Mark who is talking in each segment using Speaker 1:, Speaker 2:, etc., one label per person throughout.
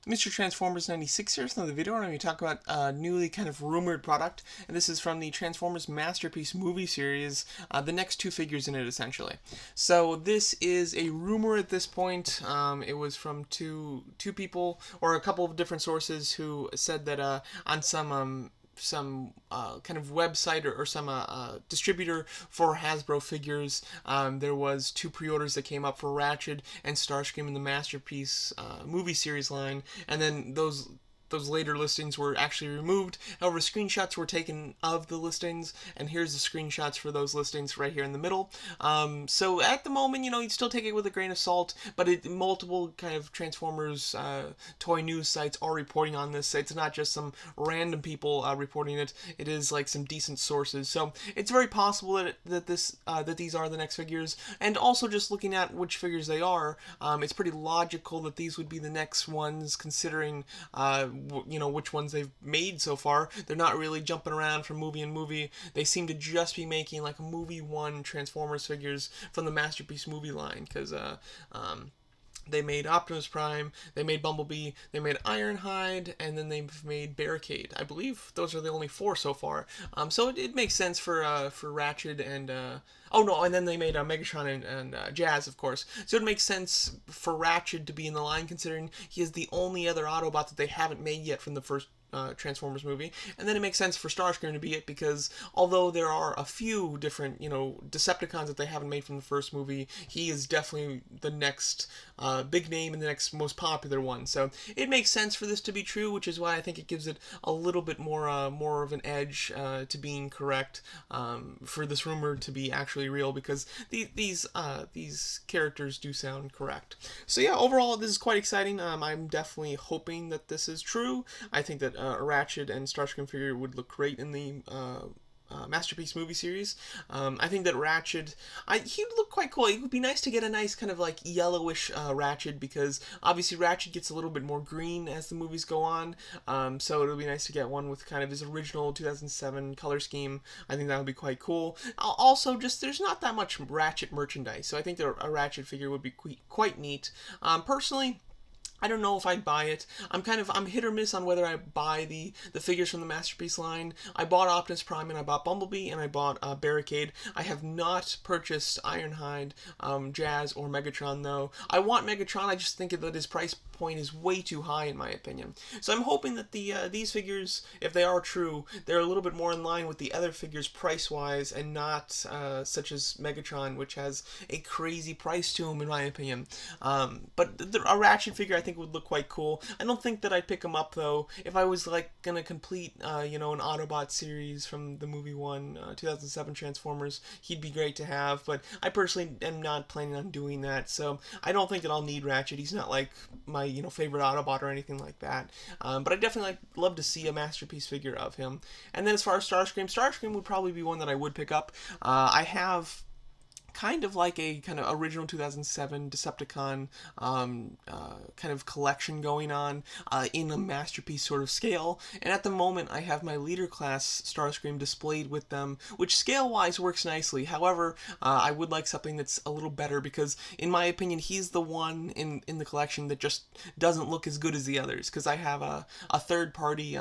Speaker 1: Mr. Transformers 96 here. So in the video, I'm going to talk about a newly kind of rumored product, and this is from the Transformers Masterpiece movie series, the next two figures in it, essentially. So this is a rumor at this point. It was from two people, or a couple of different sources, who said that on some kind of website or some distributor for Hasbro figures. There was two pre-orders that came up for Ratchet and Starscream in the Masterpiece movie series line, and then those later listings were actually removed. However, screenshots were taken of the listings, and here's the screenshots for those listings right here in the middle. So at the moment, you'd still take it with a grain of salt, but multiple kind of Transformers toy news sites are reporting on this. It's not just some random people reporting it. It is like some decent sources. So it's very possible that these are the next figures, and also just looking at which figures they are, it's pretty logical that these would be the next ones, considering which ones they've made so far. They're not really jumping around from movie and movie. They seem to just be making like movie one Transformers figures from the Masterpiece movie line, because they made Optimus Prime, they made Bumblebee, they made Ironhide, and then they've made Barricade. I believe those are the only four so far. So it makes sense for Ratchet and oh no, and then they made Megatron and Jazz, of course. So it makes sense for Ratchet to be in the line, considering he is the only other Autobot that they haven't made yet from the first Transformers movie. And then it makes sense for Starscream to be it, because although there are a few different, Decepticons that they haven't made from the first movie, he is definitely the next big name and the next most popular one. So it makes sense for this to be true, which is why I think it gives it a little bit more of an edge to being correct, for this rumor to be actually real, because these characters do sound correct. So yeah, overall this is quite exciting. I'm definitely hoping that this is true. I think that Ratchet and Starscream figure would look great in the Masterpiece movie series. I think that Ratchet, he'd look quite cool. It would be nice to get a nice kind of like yellowish Ratchet, because obviously Ratchet gets a little bit more green as the movies go on. So it would be nice to get one with kind of his original 2007 color scheme. I think that would be quite cool. Also, just there's not that much Ratchet merchandise, so I think that a Ratchet figure would be quite neat. Personally, I don't know if I'd buy it. I'm hit or miss on whether I buy the figures from the Masterpiece line. I bought Optimus Prime, and I bought Bumblebee, and I bought Barricade. I have not purchased Ironhide, Jazz, or Megatron, though. I want Megatron. I just think that his price point is way too high, in my opinion. So I'm hoping that these figures, if they are true, they're a little bit more in line with the other figures price-wise, and not such as Megatron, which has a crazy price to him, in my opinion. But a Ratchet figure, I think, would look quite cool. I don't think that I'd pick him up, though. If I was like gonna complete an Autobot series from the movie one, 2007 Transformers, he'd be great to have, but I personally am not planning on doing that, so I don't think that I'll need Ratchet. He's not like my favorite Autobot or anything like that, but I definitely love to see a Masterpiece figure of him. And then as far as Starscream would probably be one that I would pick up. I have kind of like a kind of original 2007 Decepticon kind of collection going on in a Masterpiece sort of scale, and at the moment I have my leader class Starscream displayed with them, which scale wise works nicely. However, I would like something that's a little better, because in my opinion he's the one in the collection that just doesn't look as good as the others, because I have a third party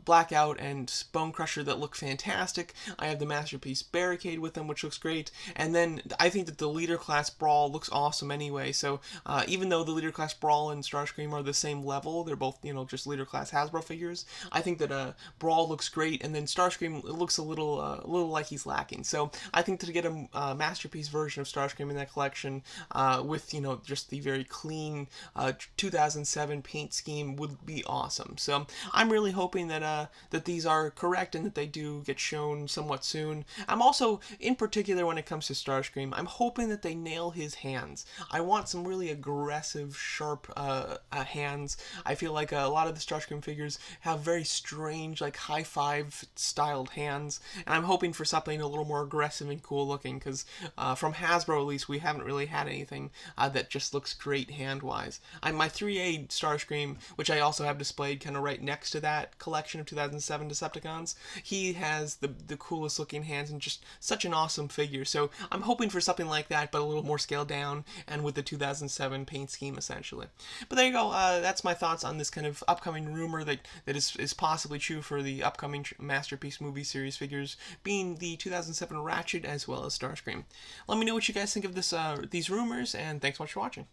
Speaker 1: Blackout and Bone Crusher that look fantastic. I have the Masterpiece Barricade with them, which looks great. And then I think that the Leader Class Brawl looks awesome anyway. So even though the Leader Class Brawl and Starscream are the same level, they're both, just Leader Class Hasbro figures. I think that Brawl looks great, and then Starscream looks a little like he's lacking. So I think to get a Masterpiece version of Starscream in that collection with, just the very clean 2007 paint scheme would be awesome. So I'm really hoping that these are correct, and that they do get shown somewhat soon. I'm also, in particular when it comes to Starscream, I'm hoping that they nail his hands. I want some really aggressive, sharp hands. I feel like a lot of the Starscream figures have very strange, like high five styled hands, and I'm hoping for something a little more aggressive and cool looking, because from Hasbro at least, we haven't really had anything that just looks great hand wise. My 3A Starscream, which I also have displayed kind of right next to that, that collection of 2007 Decepticons. He has the coolest looking hands and just such an awesome figure. So I'm hoping for something like that, but a little more scaled down and with the 2007 paint scheme essentially. But there you go. That's my thoughts on this kind of upcoming rumor that is possibly true for the upcoming Masterpiece movie series figures, being the 2007 Ratchet as well as Starscream. Let me know what you guys think of these rumors, and thanks so much for watching.